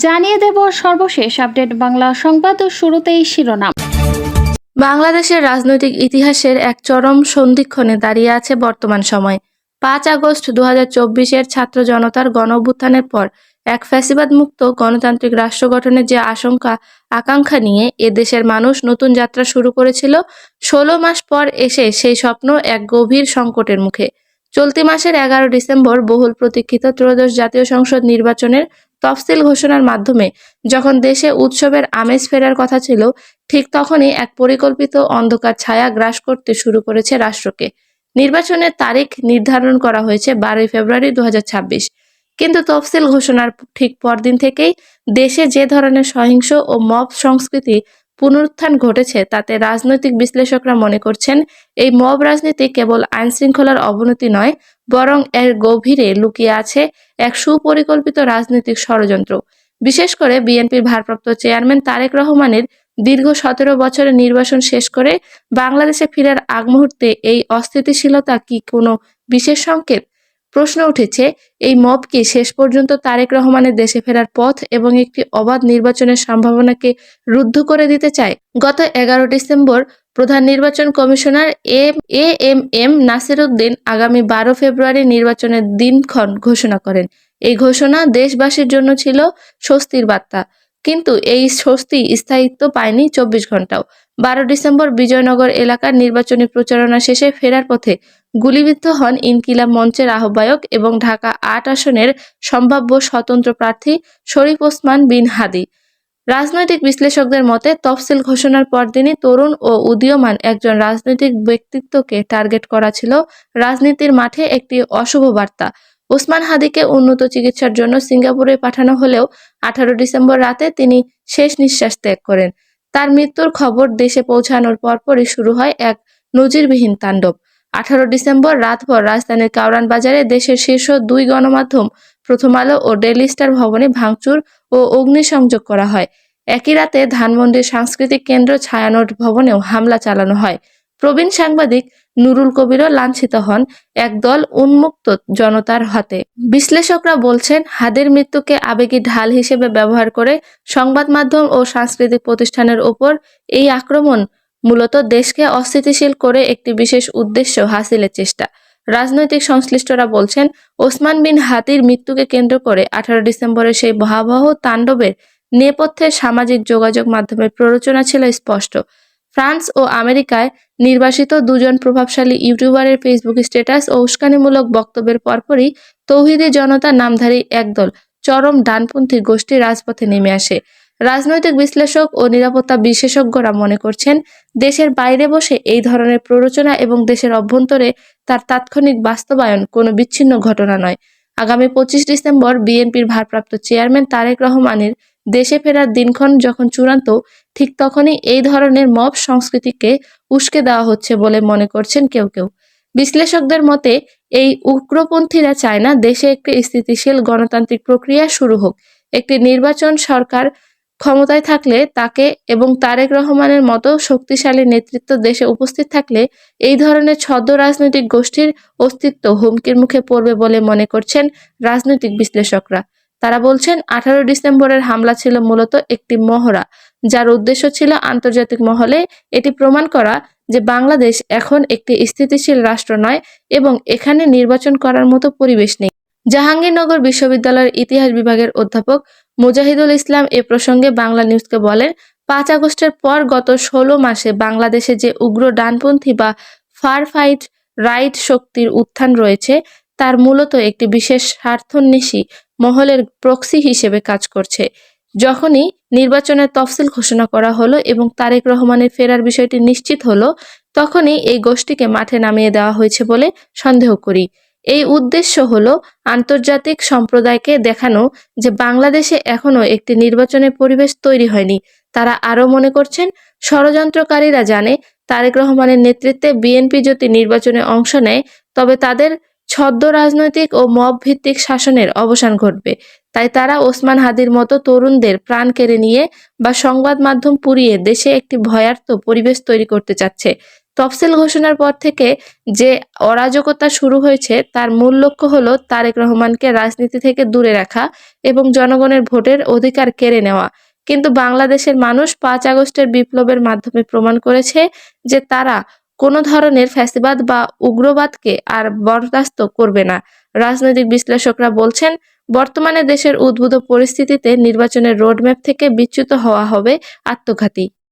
জানিয়ে দেব সর্বশেষ আপডেট বাংলা সংবাদ ও শুরুতেই শিরোনাম। বাংলাদেশের রাজনৈতিক ইতিহাসের এক চরম সন্ধিক্ষণে দাঁড়িয়ে আছে বর্তমান সময়। ৫ আগস্ট ২০২৪-এর ছাত্র জনতার গণঅভ্যুত্থানের পর এক ফ্যাসিবাদ মুক্ত গণতান্ত্রিক রাষ্ট্র গঠনের যে আশঙ্কা আকাঙ্ক্ষা নিয়ে এ দেশের মানুষ নতুন যাত্রা শুরু করেছিল, ১৬ মাস পর এসে সেই স্বপ্ন এক গভীর সংকটের মুখে। চলতি মাসের ১১ ডিসেম্বর বহুল প্রতীক্ষিত ত্রয়োদশ জাতীয় সংসদ নির্বাচনের তফসিল ঘোষণার মাধ্যমে যখন দেশে উৎসবের আমেজ ফেরার কথা ছিল, ঠিক তখনই এক পরিকল্পিত অন্ধকার ছায়া গ্রাস করতে শুরু করেছে রাষ্ট্রকে। নির্বাচনের তারিখ নির্ধারণ করা হয়েছে ১২ ফেব্রুয়ারি ২০২৬। কিন্তু তফসিল ঘোষণার ঠিক পরদিন থেকেই দেশে যে ধরনের সহিংস ও মব সংস্কৃতি পুনরুত্থান ঘটেছে, তাতে রাজনৈতিক বিশ্লেষকরা মনে করছেন এই মব রাজনীতি কেবল আইনশৃঙ্খলার অবনতি নয়, বরং এর গভীরে লুকিয়ে আছে এক সুপরিকল্পিত রাজনৈতিক ষড়যন্ত্র। বিশেষ করে বিএনপির ভারপ্রাপ্ত চেয়ারম্যান তারেক রহমানের দীর্ঘ ১৭ বছরের নির্বাসন শেষ করে বাংলাদেশে ফেরার আগ মুহূর্তে এই অস্থিতিশীলতা কি কোনো বিশেষ সংকেত? প্রশ্ন উঠেছে, এই মব কি শেষ পর্যন্ত তারেক রহমানের দেশে ফেরার পথ এবং একটি অবাধ নির্বাচনের সম্ভাবনাকে রুদ্ধ করে দিতে চায়? গত ১১ ডিসেম্বর প্রধান নির্বাচন commissioner A M Nasir Uddin আগামী ১২ ফেব্রুয়ারি নির্বাচনের দিনক্ষণ ঘোষণা করেন। এই ঘোষণা দেশবাসীর জন্য ছিল স্বস্তির বার্তা, কিন্তু এই স্বস্তি স্থায়িত্ব পায়নি ২৪ ঘন্টাও। ১২ ডিসেম্বর বিজয়নগর এলাকার নির্বাচনী প্রচারণা শেষে ফেরার পথে গুলিবিদ্ধ হন ইনকিলাব মঞ্চের আহ্বায়ক এবং ঢাকা ৮ আসনের সম্ভাব্য স্বতন্ত্র প্রার্থী শরীফ ওসমান বিন হাদি। রাজনৈতিক বিশ্লেষকদের মতে, তফসিল ঘোষণার পরদিনই তরুণ ও উদীয়মান একজন রাজনৈতিক ব্যক্তিত্বকে টার্গেট করা ছিল রাজনীতির মাঠে একটি অশুভ বার্তা। ওসমান হাদিকে উন্নত চিকিৎসার জন্য সিঙ্গাপুরে পাঠানো হলেও ১৮ ডিসেম্বর রাতে তিনি শেষ নিঃশ্বাস ত্যাগ করেন। তার মৃত্যুর খবর দেশে পৌঁছানোর পরপরই শুরু হয় এক নজিরবিহীন তাণ্ডব। ১৮ ডিসেম্বর রাতভর রাজধানীর কারওয়ান বাজারে দেশের শীর্ষ দুই গণমাধ্যম প্রথম আলো ও ডেইলি স্টার ভবনে ভাঙচুর ও অগ্নিসংযোগ করা হয়। একই রাতে ধানমন্ডির সাংস্কৃতিক কেন্দ্র ছায়ানট ভবনেও হামলা চালানো হয়। প্রবীণ সাংবাদিক নুরুল কবিরও লাঞ্ছিত হন একদল উন্মুক্ত জনতার হাতে। বিশ্লেষকরা বলছেন, হাদির মৃত্যুকে আবেগী ঢাল হিসেবে ব্যবহার করে সংবাদ মাধ্যম ও সাংস্কৃতিক প্রতিষ্ঠানের ওপর এই আক্রমণ মূলত দেশকে অস্থিতিশীল করে একটি বিশেষ উদ্দেশ্য হাসিলের চেষ্টা। রাজনৈতিক সংশ্লিষ্টরা বলছেন, ওসমান বিন হাদির মৃত্যুকে কেন্দ্র করে ১৮ ডিসেম্বরের সেই ভয়াবহ তাণ্ডবের নেপথ্যে সামাজিক যোগাযোগ মাধ্যমের প্ররোচনা ছিল স্পষ্ট। ফ্রান্স ও আমেরিকায় নির্বাসিত দুজন প্রভাবশালী ইউটিউবারের ফেসবুক স্ট্যাটাস ও উস্কানিমূলক বক্তব্যের পরপরই তৌহিদি জনতা নামধারী একদল চরম ডানপন্থী গোষ্ঠী রাজপথে নেমে আসে। রাজনৈতিক বিশ্লেষক ও নিরাপত্তা বিশেষজ্ঞরা মনে করছেন, দেশের বাইরে বসে এই ধরনের প্ররোচনা এবং দেশের অভ্যন্তরে তার তাৎক্ষণিক বাস্তবায়ন কোনো বিচ্ছিন্ন ঘটনা নয়। আগামী ২৫ ডিসেম্বর বিএনপির ভারপ্রাপ্ত চেয়ারম্যান তারেক রহমানের দেশে ফেরার দিনক্ষণ যখন চূড়ান্ত, ঠিক তখনই এই ধরনের মব সংস্কৃতিকে উস্কে দেওয়া হচ্ছে বলে মনে করছেন কেউ কেউ। বিশ্লেষকদের মতে, এই উগ্রপন্থীরা চায় না দেশে একটি স্থিতিশীল গণতান্ত্রিক প্রক্রিয়া শুরু হোক। একটি নির্বাচন সরকার ক্ষমতায় থাকলে তাকে এবং তারেক রহমানের মতো শক্তিশালী নেতৃত্ব দেশে উপস্থিত থাকলে এই ধরনের ছদ্ম রাজনৈতিক গোষ্ঠীর অস্তিত্ব হুমকির মুখে পড়বে বলে মনে করছেন রাজনৈতিক বিশ্লেষকরা। তারা বলছেন, ১৮ ডিসেম্বরের হামলা ছিল মূলত একটি মহড়া, যার উদ্দেশ্য ছিল আন্তর্জাতিক মহলে এটি প্রমাণ করা যে বাংলাদেশ এখন একটি স্থিতিশীল রাষ্ট্র নয় এবং এখানে নির্বাচন করার মতো পরিবেশ নেই। জাহাঙ্গীরনগর বিশ্ববিদ্যালয়ের ইতিহাস বিভাগের অধ্যাপক মুজাহিদুল ইসলাম এ প্রসঙ্গে বাংলা নিউজকে বলেন, ৫ আগস্টের পর গত ১৬ মাসে বাংলাদেশে যে উগ্র ডানপন্থী বা ফার ফাইট রাইট শক্তির উত্থান রয়েছে, তার মূলত একটি বিশেষ স্বার্থান্বেষী মহলের প্রক্সি হিসেবে কাজ করছে। যখনই নির্বাচনের তফসিল ঘোষণা করা হলো এবং তারেক রহমানের ফেরার বিষয়টি নিশ্চিত হলো, তখনই এই গোষ্ঠীকে মাঠে নামিয়ে দেওয়া হয়েছে বলে সন্দেহ করি। এই উদ্দেশ্য হলো আন্তর্জাতিক সম্প্রদায়কে দেখানো যে বাংলাদেশে এখনো একটি নির্বাচনের পরিবেশ তৈরি হয়নি। তারা আরও মনে করছেন, ষড়যন্ত্রকারীরা জানে তারেক রহমানের নেতৃত্বে বিএনপি যদি নির্বাচনে অংশ নেয়, তবে তাদের ছদ্ম রাজনৈতিক ও মব ভিত্তিক শাসনের অবসান ঘটবে। তাই তারা ওসমান হাদির মতো তরুণদের প্রাণ কেড়ে নিয়ে বা সংবাদ মাধ্যম পুড়িয়ে দেশে একটি ভয়ার্ত পরিবেশ তৈরি করতে চাচ্ছে। তফসিল ঘোষণার পর থেকে যে অরাজকতা শুরু হয়েছে তার মূল লক্ষ্য হলো তারেক রহমানকে রাজনীতি থেকে দূরে রাখা এবং জনগণের ভোটের অধিকার কেড়ে নেওয়া। কিন্তু বাংলাদেশের মানুষ 5 আগস্টের বিপ্লবের মাধ্যমে প্রমাণ করেছে যে তারা কোনো ধরনের ফ্যাসিবাদ বা উগ্রবাদকে আর বরদাস্ত করবে না। রাজনৈতিক বিশ্লেষকরা বলছেন, বর্তমানে দেশের উদ্ভূত পরিস্থিতিতে নির্বাচনের রোডম্যাপ থেকে বিচ্যুত হওয়া হবে আত্মঘাতী।